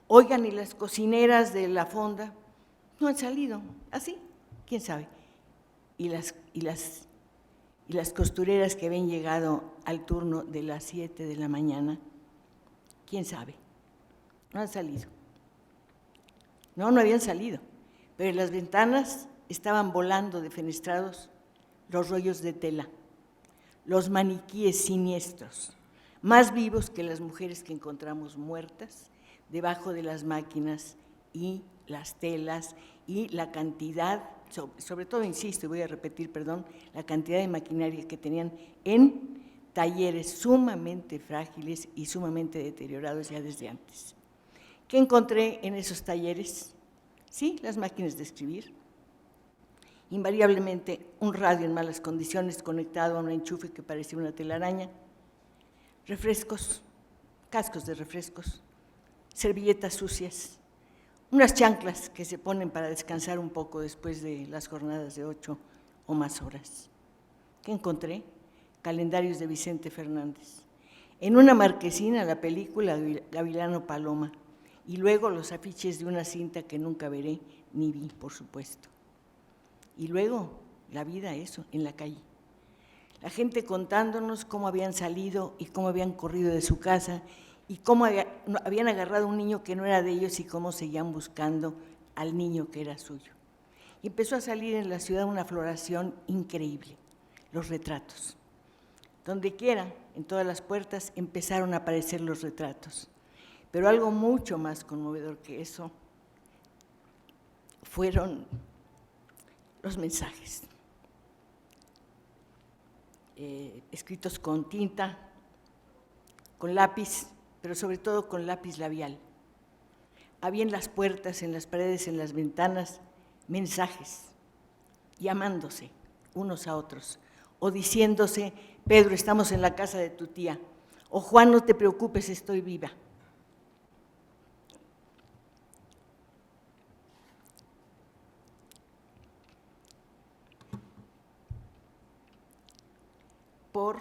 Oigan, ¿y las cocineras de la fonda? No han salido, ¿así? ¿Quién sabe? Y las costureras que habían llegado al turno de las 7 de la mañana, ¿quién sabe? No han salido. No habían salido, pero en las ventanas estaban volando defenestrados los rollos de tela, los maniquíes siniestros, más vivos que las mujeres que encontramos muertas debajo de las máquinas y las telas y la cantidad, sobre todo, insisto, y voy a repetir, perdón, la cantidad de maquinaria que tenían en talleres sumamente frágiles y sumamente deteriorados ya desde antes. ¿Qué encontré en esos talleres? Sí, las máquinas de escribir, invariablemente un radio en malas condiciones conectado a un enchufe que parecía una telaraña, refrescos, cascos de refrescos, servilletas sucias, unas chanclas que se ponen para descansar un poco después de las jornadas de 8 o más horas. ¿Qué encontré? Calendarios de Vicente Fernández. En una marquesina la película Gavilano Paloma y luego los afiches de una cinta que nunca veré ni vi, por supuesto. Y luego la vida, eso, en la calle. La gente contándonos cómo habían salido y cómo habían corrido de su casa y cómo habían agarrado a un niño que no era de ellos y cómo seguían buscando al niño que era suyo. y empezó a salir en la ciudad una floración increíble, los retratos. Donde quiera, en todas las puertas, empezaron a aparecer los retratos. Pero algo mucho más conmovedor que eso fueron los mensajes, escritos con tinta, con lápiz, pero sobre todo con lápiz labial. Había en las puertas, en las paredes, en las ventanas, mensajes, llamándose unos a otros, o diciéndose: Pedro, estamos en la casa de tu tía, o Juan, no te preocupes, estoy viva. Por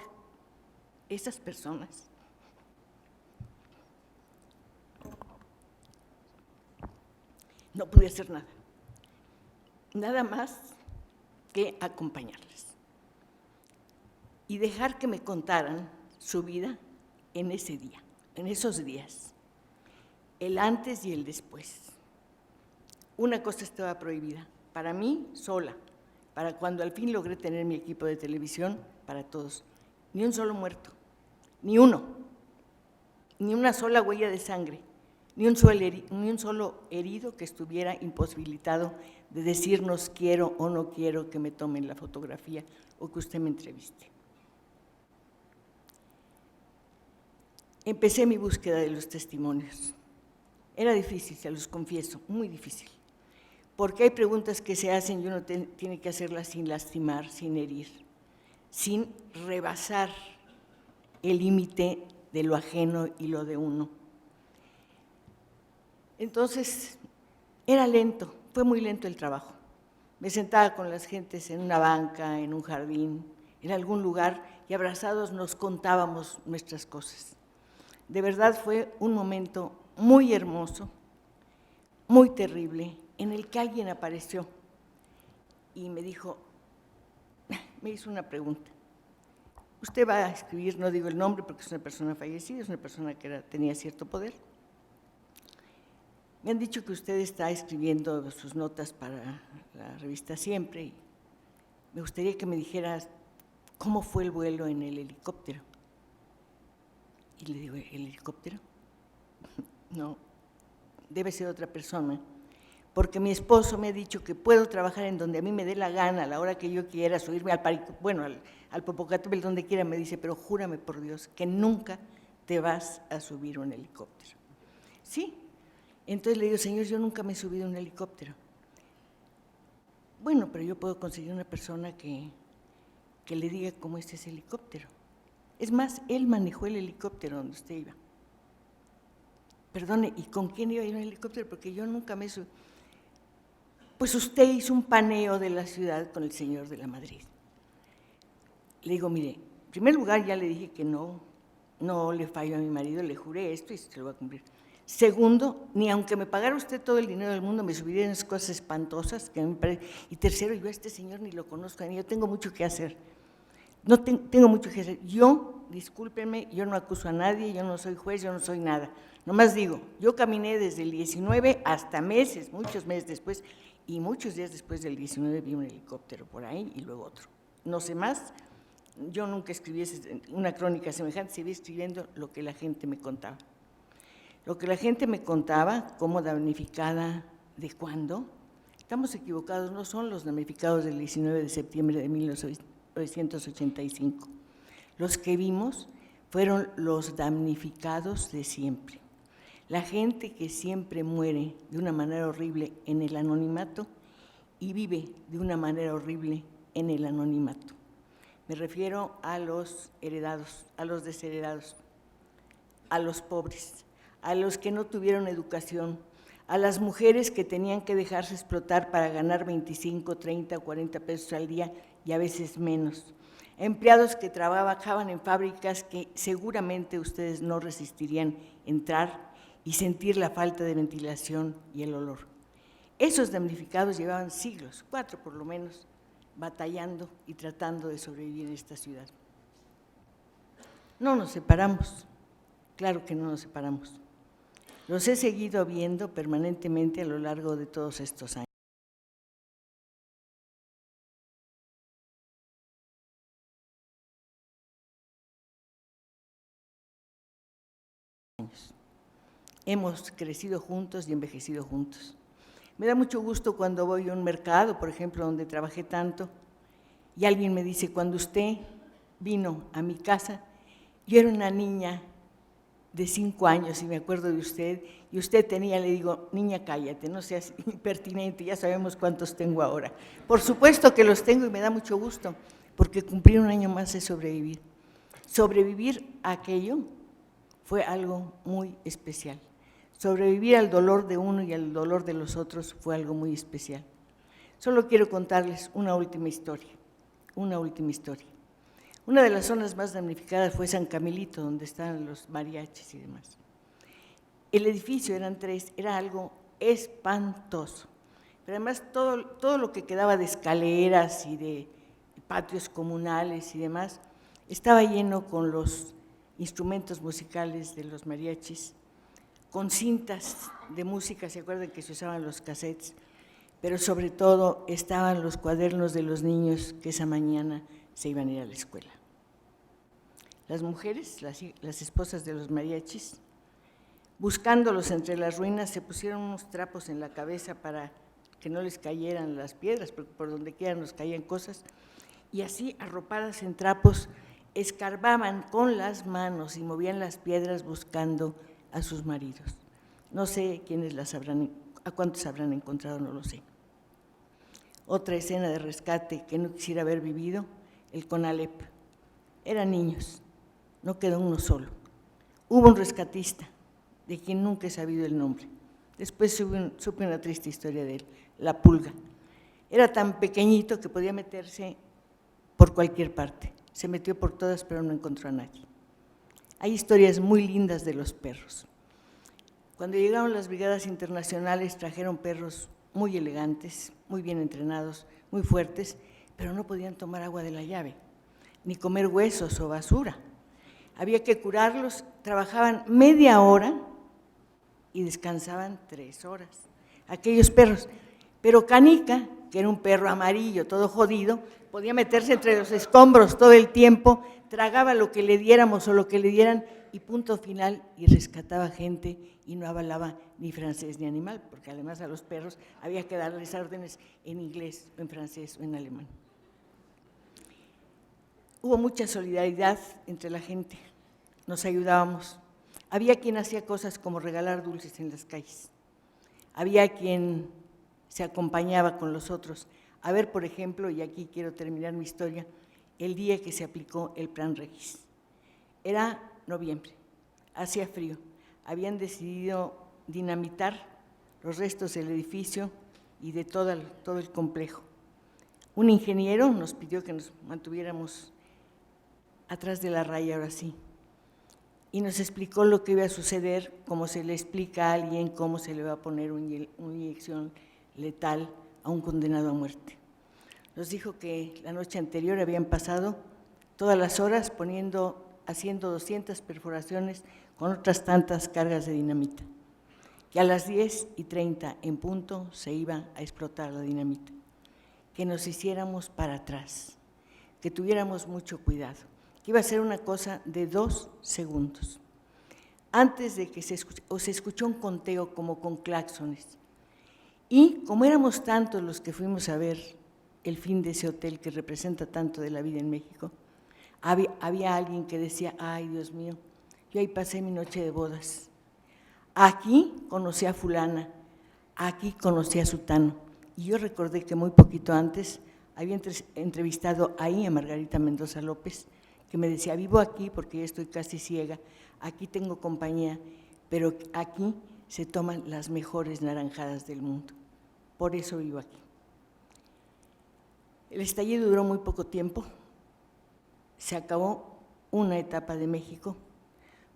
esas personas no pude hacer nada más que acompañarles y dejar que me contaran su vida en ese día, en esos días, el antes y el después. Una cosa estaba prohibida, para mí sola, para cuando al fin logré tener mi equipo de televisión, para todos. Ni un solo muerto, ni uno, ni una sola huella de sangre, ni un solo herido que estuviera imposibilitado de decirnos quiero o no quiero que me tomen la fotografía o que usted me entreviste. Empecé mi búsqueda de los testimonios. Era difícil, se los confieso, muy difícil, porque hay preguntas que se hacen y uno tiene que hacerlas sin lastimar, sin herir, sin rebasar el límite de lo ajeno y lo de uno. Entonces, era lento, fue muy lento el trabajo. Me sentaba con las gentes en una banca, en un jardín, en algún lugar, y abrazados nos contábamos nuestras cosas. De verdad fue un momento muy hermoso, muy terrible, en el que alguien apareció y me dijo, me hizo una pregunta. Usted va a escribir, no digo el nombre porque es una persona fallecida, es una persona que tenía cierto poder. Me han dicho que usted está escribiendo sus notas para la revista Siempre y me gustaría que me dijeras cómo fue el vuelo en el helicóptero. Y le digo, ¿el helicóptero? No, debe ser otra persona, porque mi esposo me ha dicho que puedo trabajar en donde a mí me dé la gana, a la hora que yo quiera, subirme al Popocatépetl, donde quiera, me dice, pero júrame por Dios que nunca te vas a subir un helicóptero. Sí, entonces le digo, señor, yo nunca me he subido a un helicóptero. Bueno, pero yo puedo conseguir una persona que le diga cómo es ese helicóptero. Es más, él manejó el helicóptero donde usted iba. Perdone, ¿y con quién iba a ir en el helicóptero? Porque yo nunca me subí. Pues usted hizo un paneo de la ciudad con el señor de la Madrid. Le digo, mire, en primer lugar ya le dije que no le fallo a mi marido, le juré esto y se lo voy a cumplir. Segundo, ni aunque me pagara usted todo el dinero del mundo, me subiría en esas cosas espantosas que a mí me parece. Y tercero, yo a este señor ni lo conozco, ni yo tengo mucho que hacer. No tengo mucho que hacer. Yo, discúlpenme, yo no acuso a nadie, yo no soy juez, yo no soy nada. Nomás digo, yo caminé desde el 19 hasta meses, muchos meses después, y muchos días después del 19 vi un helicóptero por ahí y luego otro. No sé más, yo nunca escribí una crónica semejante, seguí escribiendo lo que la gente me contaba. Lo que la gente me contaba, cómo damnificada, de cuándo. Estamos equivocados, no son los damnificados del 19 de septiembre de 1985. Los que vimos fueron los damnificados de siempre. La gente que siempre muere de una manera horrible en el anonimato y vive de una manera horrible en el anonimato. Me refiero a los heredados, a los desheredados, a los pobres, a los que no tuvieron educación, a las mujeres que tenían que dejarse explotar para ganar 25, 30 o 40 pesos al día y a veces menos. Empleados que trabajaban en fábricas que seguramente ustedes no resistirían entrar y sentir la falta de ventilación y el olor. Esos damnificados llevaban siglos, 4 por lo menos, batallando y tratando de sobrevivir en esta ciudad. No nos separamos, claro que no nos separamos. Los he seguido viendo permanentemente a lo largo de todos estos años. años. Hemos crecido juntos y envejecido juntos. Me da mucho gusto cuando voy a un mercado, por ejemplo, donde trabajé tanto, y alguien me dice, cuando usted vino a mi casa, yo era una niña de 5 años, y me acuerdo de usted, y usted tenía, le digo, niña, cállate, no seas impertinente, ya sabemos cuántos tengo ahora. Por supuesto que los tengo y me da mucho gusto, porque cumplir un año más es sobrevivir. Sobrevivir a aquello fue algo muy especial. Sobrevivir al dolor de uno y al dolor de los otros fue algo muy especial. Solo quiero contarles una última historia. Una de las zonas más damnificadas fue San Camilito, donde estaban los mariachis y demás. El edificio, eran 3, era algo espantoso. Pero además todo lo que quedaba de escaleras y de patios comunales y demás, estaba lleno con los instrumentos musicales de los mariachis, con cintas de música, ¿se acuerdan que se usaban los cassettes? Pero sobre todo estaban los cuadernos de los niños que esa mañana se iban a ir a la escuela. Las mujeres, las esposas de los mariachis, buscándolos entre las ruinas, se pusieron unos trapos en la cabeza para que no les cayeran las piedras, porque por donde quiera nos caían cosas, y así, arropadas en trapos, escarbaban con las manos y movían las piedras buscando a sus maridos. No sé a cuántos habrán encontrado, no lo sé. Otra escena de rescate que no quisiera haber vivido, el CONALEP. Eran niños, no quedó uno solo. Hubo un rescatista, de quien nunca he sabido el nombre. Después supe una triste historia de él, la Pulga. Era tan pequeñito que podía meterse por cualquier parte. Se metió por todas, pero no encontró a nadie. Hay historias muy lindas de los perros. Cuando llegaron las brigadas internacionales, trajeron perros muy elegantes, muy bien entrenados, muy fuertes, pero no podían tomar agua de la llave, ni comer huesos o basura. Había que curarlos, trabajaban media hora y descansaban 3 horas. Aquellos perros. Pero Canica, que era un perro amarillo, todo jodido, podía meterse entre los escombros todo el tiempo, tragaba lo que le diéramos o lo que le dieran y punto final, y rescataba gente y no hablaba ni francés ni animal, porque además a los perros había que darles órdenes en inglés, o en francés o en alemán. Hubo mucha solidaridad entre la gente, nos ayudábamos. Había quien hacía cosas como regalar dulces en las calles, había quien se acompañaba con los otros. A ver, por ejemplo, y aquí quiero terminar mi historia, el día que se aplicó el Plan Regis. Era noviembre, hacía frío, habían decidido dinamitar los restos del edificio y de todo el complejo. Un ingeniero nos pidió que nos mantuviéramos atrás de la raya, ahora sí, y nos explicó lo que iba a suceder, como se le explica a alguien cómo se le va a poner una inyección letal a un condenado a muerte. Nos dijo que la noche anterior habían pasado todas las horas haciendo 200 perforaciones con otras tantas cargas de dinamita, que a las 10:30 en punto se iba a explotar la dinamita, que nos hiciéramos para atrás, que tuviéramos mucho cuidado, que iba a ser una cosa de 2 segundos. Antes de que se escuchó un conteo como con claxones, y como éramos tantos los que fuimos a ver el fin de ese hotel que representa tanto de la vida en México, había alguien que decía, ay Dios mío, yo ahí pasé mi noche de bodas, aquí conocí a fulana, aquí conocí a sutano, y yo recordé que muy poquito antes había entrevistado ahí a Margarita Mendoza López, que me decía, vivo aquí porque ya estoy casi ciega, aquí tengo compañía, pero aquí se toman las mejores naranjadas del mundo, por eso vivo aquí. El estallido duró muy poco tiempo, se acabó una etapa de México,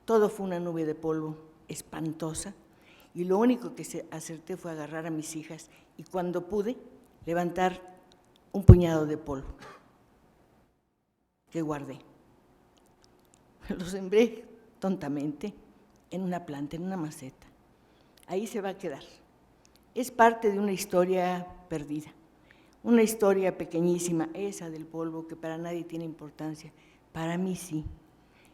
todo fue una nube de polvo espantosa, y lo único que acerté fue agarrar a mis hijas y cuando pude levantar un puñado de polvo que guardé. Lo sembré tontamente en una planta, en una maceta. Ahí se va a quedar. Es parte de una historia perdida, una historia pequeñísima, esa del polvo, que para nadie tiene importancia. Para mí sí.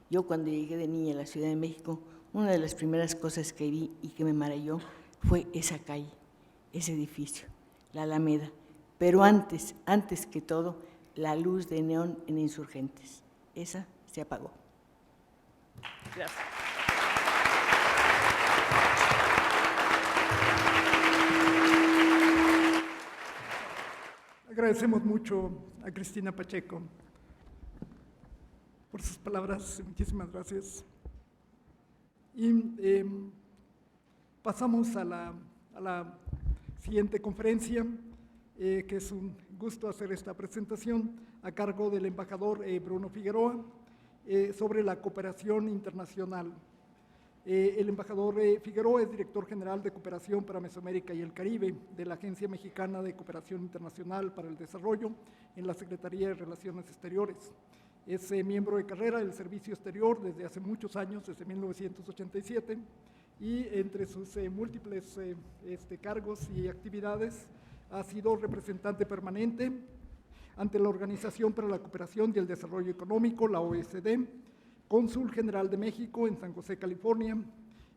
Yo cuando llegué de niña a la Ciudad de México, una de las primeras cosas que vi y que me maravilló fue esa calle, ese edificio, la Alameda, pero antes que todo, la luz de neón en Insurgentes. Esa se apagó. Gracias. Agradecemos mucho a Cristina Pacheco por sus palabras. Muchísimas gracias. Y pasamos a la siguiente conferencia, que es un gusto hacer esta presentación a cargo del embajador Bruno Figueroa sobre la cooperación internacional. El embajador Figueroa es director general de Cooperación para Mesoamérica y el Caribe de la Agencia Mexicana de Cooperación Internacional para el Desarrollo en la Secretaría de Relaciones Exteriores. Es miembro de carrera del Servicio Exterior desde hace muchos años, desde 1987, y entre sus múltiples cargos y actividades ha sido representante permanente ante la Organización para la Cooperación y el Desarrollo Económico, la OSD, cónsul general de México en San José, California,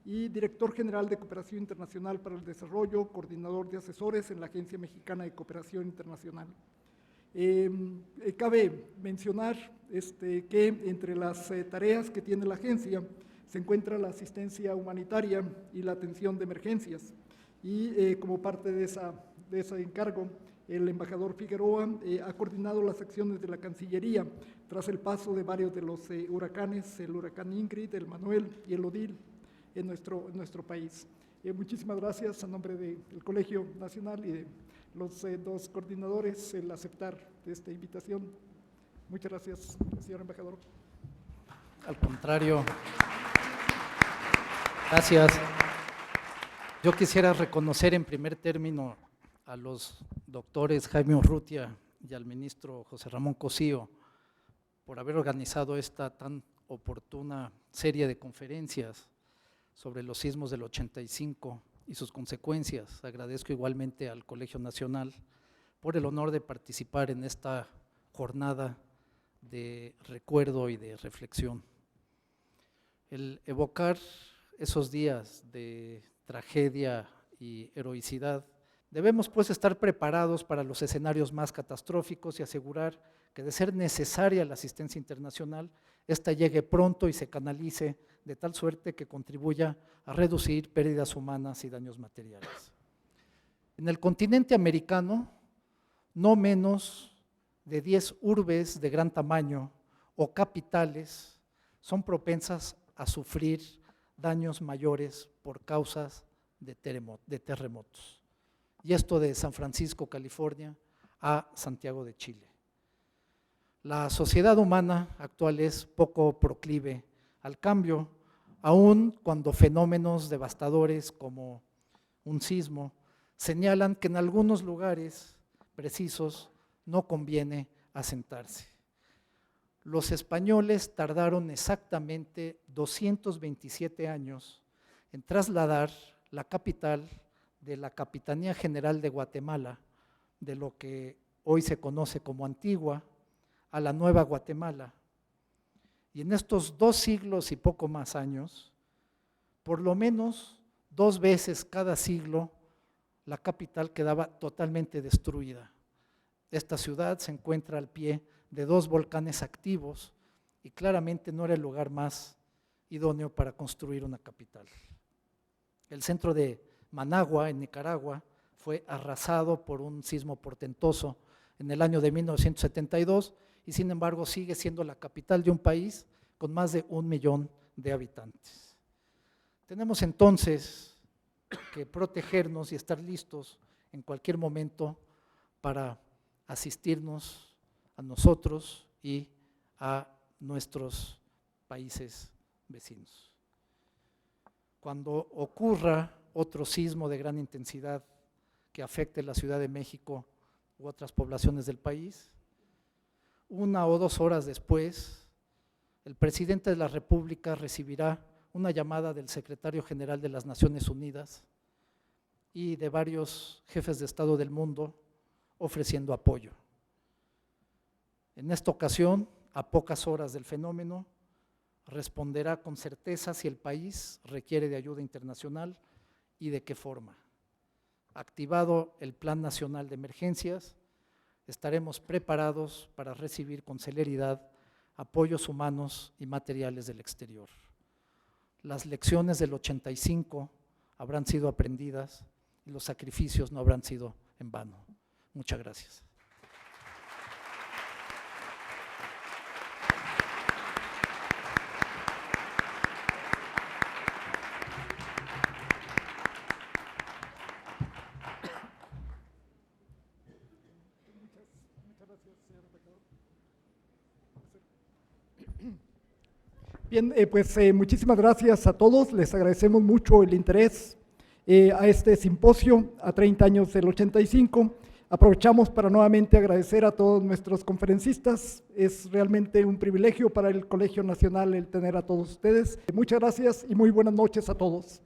y director general de Cooperación Internacional para el Desarrollo, coordinador de asesores en la Agencia Mexicana de Cooperación Internacional. Cabe mencionar que entre las tareas que tiene la agencia se encuentra la asistencia humanitaria y la atención de emergencias, y como parte de ese encargo, el embajador Figueroa ha coordinado las acciones de la Cancillería tras el paso de varios de los huracanes, el huracán Ingrid, el Manuel y el Odil en nuestro país. Muchísimas gracias a nombre del Colegio Nacional y de los dos coordinadores el aceptar esta invitación. Muchas gracias, señor embajador. Al contrario, gracias. Yo quisiera reconocer en primer término a los doctores Jaime Urrutia y al ministro José Ramón Cosío por haber organizado esta tan oportuna serie de conferencias sobre los sismos del 85 y sus consecuencias. Agradezco igualmente al Colegio Nacional por el honor de participar en esta jornada de recuerdo y de reflexión. El evocar esos días de tragedia y heroicidad, debemos pues estar preparados para los escenarios más catastróficos y asegurar que, de ser necesaria la asistencia internacional, ésta llegue pronto y se canalice de tal suerte que contribuya a reducir pérdidas humanas y daños materiales. En el continente americano, no menos de 10 urbes de gran tamaño o capitales son propensas a sufrir daños mayores por causas de terremotos. Y esto de San Francisco, California, a Santiago de Chile. La sociedad humana actual es poco proclive al cambio, aun cuando fenómenos devastadores como un sismo señalan que en algunos lugares precisos no conviene asentarse. Los españoles tardaron exactamente 227 años en trasladar la capital de la Capitanía General de Guatemala, de lo que hoy se conoce como Antigua, a la Nueva Guatemala. Y en estos 2 siglos y poco más años, por lo menos 2 veces cada siglo, la capital quedaba totalmente destruida. Esta ciudad se encuentra al pie de 2 volcanes activos y claramente no era el lugar más idóneo para construir una capital. El centro de Managua, en Nicaragua, fue arrasado por un sismo portentoso en el año de 1972 y sin embargo sigue siendo la capital de un país con más de 1 millón de habitantes. Tenemos entonces que protegernos y estar listos en cualquier momento para asistirnos a nosotros y a nuestros países vecinos. Cuando ocurra otro sismo de gran intensidad que afecte la Ciudad de México u otras poblaciones del país, 1 o 2 horas después, el presidente de la República recibirá una llamada del secretario general de las Naciones Unidas y de varios jefes de Estado del mundo ofreciendo apoyo. En esta ocasión, a pocas horas del fenómeno, responderá con certeza si el país requiere de ayuda internacional y de qué forma. Activado el Plan Nacional de Emergencias, estaremos preparados para recibir con celeridad apoyos humanos y materiales del exterior. Las lecciones del 85 habrán sido aprendidas y los sacrificios no habrán sido en vano. Muchas gracias. Bien, pues muchísimas gracias a todos, les agradecemos mucho el interés a este simposio a 30 años del 85. Aprovechamos para nuevamente agradecer a todos nuestros conferencistas, es realmente un privilegio para el Colegio Nacional el tener a todos ustedes. Muchas gracias y muy buenas noches a todos.